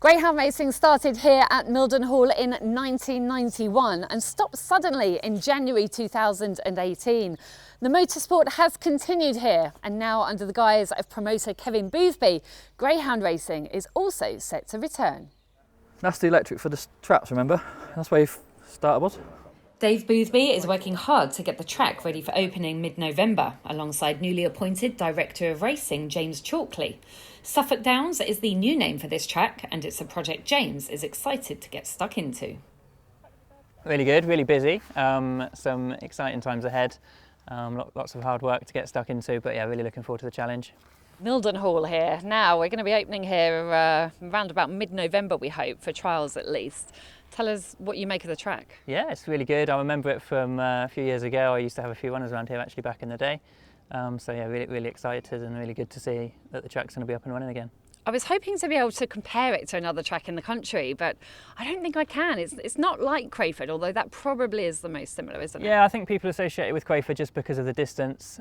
Greyhound racing started here at Mildenhall in 1991 and stopped suddenly in January 2018. The motorsport has continued here, and now under the guise of promoter Kevin Boothby, greyhound racing is also set to return. That's the electric for the traps, remember? That's where your starter was. Dave Boothby is working hard to get the track ready for opening mid-November, alongside newly appointed Director of Racing James Chalkley. Suffolk Downs is the new name for this track, and it's a project James is excited to get stuck into. Really good, really busy, some exciting times ahead, lots of hard work to get stuck into, but yeah, really looking forward to the challenge. Mildenhall here. Now we're going to be opening here around about mid-November, we hope, for trials at least. Tell us what you make of the track. Yeah, it's really good. I remember it from a few years ago. I used to have a few runners around here actually back in the day. So yeah, really excited and really good to see that the track's going to be up and running again. I was hoping to be able to compare it to another track in the country, but I don't think I can. It's not like Crayford, although that probably is the most similar, isn't it? Yeah, I think people associate it with Crayford just because of the distance.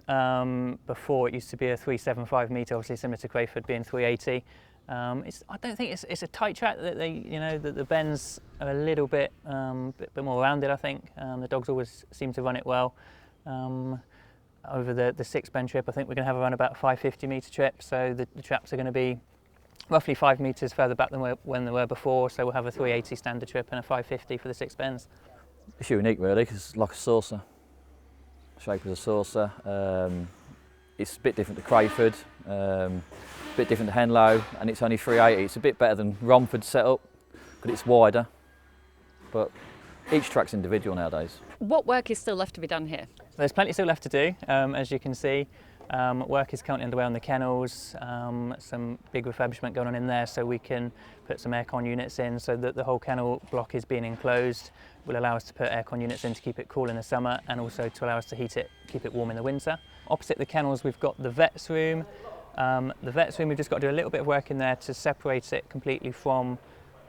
Before it used to be a 375 metre, obviously similar to Crayford being 380. I don't think it's a tight track. That the bends are a little bit more rounded. I think the dogs always seem to run it well. Over the 6 bend trip, I think we're going to have around about a 550 metre trip. So the traps are going to be roughly 5 metres further back than when they were before. So we'll have a 380 standard trip and a 550 for the 6 bends. It's unique really, because it's like a saucer, shape of a saucer. It's a bit different to Crayford. A bit different to Henlow, and it's only 380. It's a bit better than Romford's setup, but it's wider. But each track's individual nowadays. What work is still left to be done here? There's plenty still left to do, as you can see. Work is currently underway on the kennels, some big refurbishment going on in there, so we can put some aircon units in, so that the whole kennel block is being enclosed. Will allow us to put aircon units in to keep it cool in the summer, and also to allow us to heat it, keep it warm in the winter. Opposite the kennels we've got the vet's room. The vet's room, we've just got to do a little bit of work in there to separate it completely from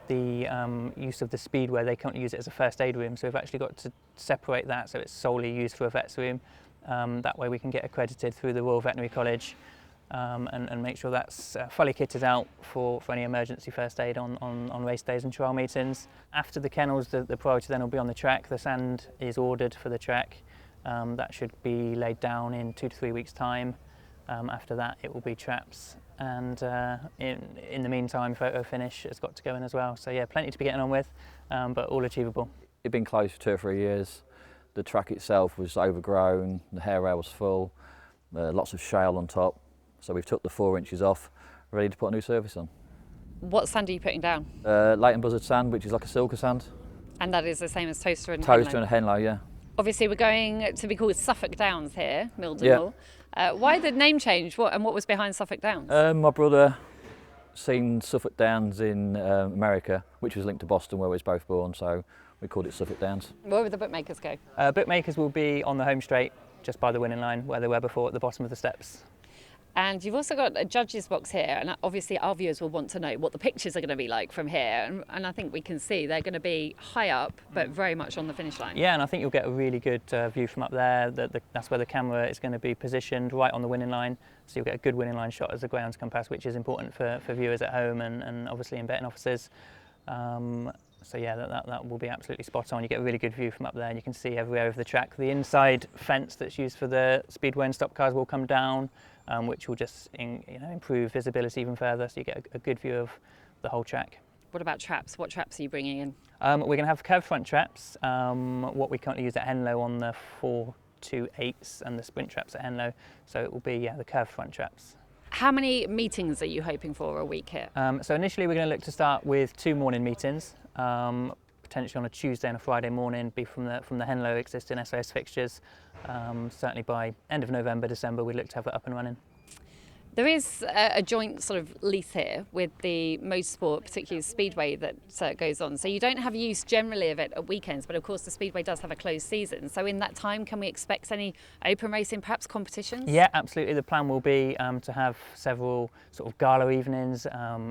the use of the speedway. They can't use it as a first aid room, so we've actually got to separate that so it's solely used for a vet's room. That way we can get accredited through the Royal Veterinary College and make sure that's fully kitted out for any emergency first aid on race days and trial meetings. After the kennels, the priority then will be on the track. The sand is ordered for the track. That should be laid down in 2 to 3 weeks' time. After that it will be traps, and in the meantime photo finish has got to go in as well. So yeah, plenty to be getting on with, but all achievable. It'd been closed for 2 or 3 years. The track itself was overgrown, the hair rail was full, lots of shale on top, so we've took the 4 inches off, ready to put a new surface on. What sand are you putting down? Leighton Buzzard sand, which is like a silker sand. And that is the same as Toaster and Toaster and Henlow, yeah. Obviously we're going to be called Suffolk Downs here, Mildenhall. Yeah. Why the name change? And what was behind Suffolk Downs? My brother seen Suffolk Downs in America, which was linked to Boston where we was both born, so we called it Suffolk Downs. Where would the bookmakers go? Bookmakers will be on the home straight, just by the winning line, where they were before at the bottom of the steps. And you've also got a judges box here, and obviously our viewers will want to know what the pictures are going to be like from here, and I think we can see they're going to be high up but very much on the finish line. Yeah, and I think you'll get a really good view from up there. That's where the camera is going to be positioned, right on the winning line, so you'll get a good winning line shot as the greyhounds come past, which is important for viewers at home and obviously in betting offices. So yeah, that will be absolutely spot on. You get a really good view from up there, and you can see everywhere of the track. The inside fence that's used for the speedway and stock cars will come down, which will just improve visibility even further, so you get a good view of the whole track. What about traps? What traps are you bringing in? We're going to have curved front traps, what we currently use at Henlow on the 428s and the sprint traps at Henlow, so it will be the curved front traps. How many meetings are you hoping for a week here? So initially we're going to look to start with 2 morning meetings, potentially on a Tuesday and a Friday morning, be from the Henlow existing SOS fixtures. Certainly by end of November, December, we'd look to have it up and running. There is a joint sort of lease here with the motorsport, particularly the speedway that goes on. So you don't have use generally of it at weekends, but of course the speedway does have a closed season. So in that time, can we expect any open racing, perhaps competitions? Yeah, absolutely. The plan will be to have several sort of gala evenings,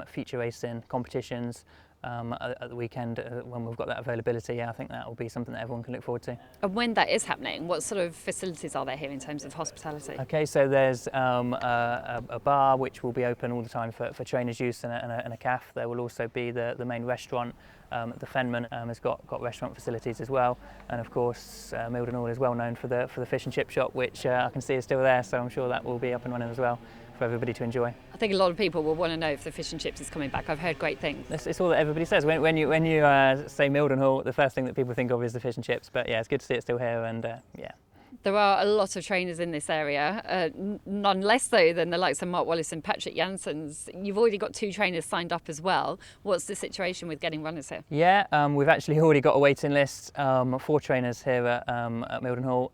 feature racing competitions, at the weekend when we've got that availability. Yeah, I think that will be something that everyone can look forward to. And when that is happening, what sort of facilities are there here in terms of hospitality? Okay, so there's a bar which will be open all the time for trainers' use, and a cafe. There will also be the main restaurant. The Fenman has got restaurant facilities as well, and of course Mildenhall is well known for the fish and chip shop, which I can see is still there, so I'm sure that will be up and running as well for everybody to enjoy. I think a lot of people will want to know if the fish and chips is coming back. I've heard great things. It's all that everybody says. When you say Mildenhall, the first thing that people think of is the fish and chips, but yeah, it's good to see it still here, and yeah. There are a lot of trainers in this area, none less so than the likes of Mark Wallace and Patrick Janssens. You've already got 2 trainers signed up as well. What's the situation with getting runners here? Yeah, we've actually already got a waiting list, 4 trainers here at Mildenhall.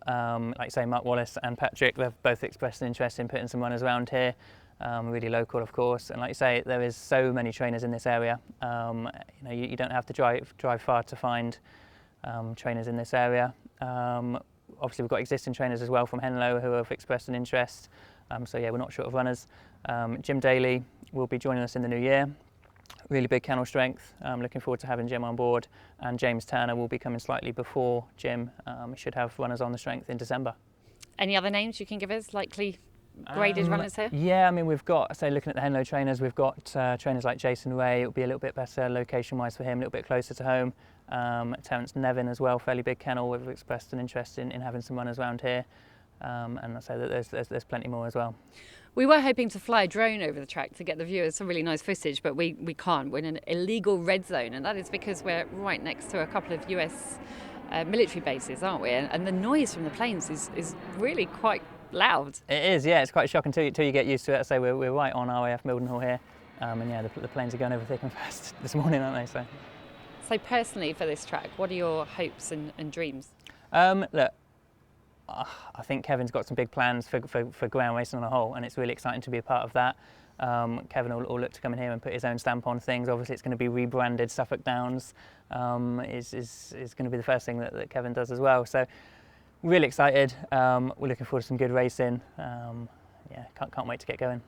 Like you say, Mark Wallace and Patrick, they've both expressed an interest in putting some runners around here. Really local, of course, and like you say, there is so many trainers in this area. You don't have to drive far to find trainers in this area. Obviously, we've got existing trainers as well from Henlow who have expressed an interest. So yeah, we're not short of runners. Jim Daly will be joining us in the new year. Really big kennel strength. Looking forward to having Jim on board. And James Turner will be coming slightly before Jim. We should have runners on the strength in December. Any other names you can give us, likely graded runners here? Yeah, I mean, we've got, say, looking at the Henlow trainers, we've got trainers like Jason Ray. It'll be a little bit better location-wise for him, a little bit closer to home. Terence Nevin as well, fairly big kennel. We've expressed an interest in having some runners around here. And I say that there's plenty more as well. We were hoping to fly a drone over the track to get the viewers some really nice footage, but we can't. We're in an illegal red zone, and that is because we're right next to a couple of US military bases, aren't we? And the noise from the planes is really quite loud. It is, yeah. It's quite shocking till you get used to it. I say we're right on RAF Mildenhall here, and yeah, the planes are going over thick and fast this morning, aren't they? So personally for this track, what are your hopes and dreams? Look, I think Kevin's got some big plans for ground racing on a whole, and it's really exciting to be a part of that. Kevin will look to come in here and put his own stamp on things. Obviously, it's going to be rebranded Suffolk Downs. Is going to be the first thing that Kevin does as well. So, really excited. We're looking forward to some good racing. Yeah, can't wait to get going.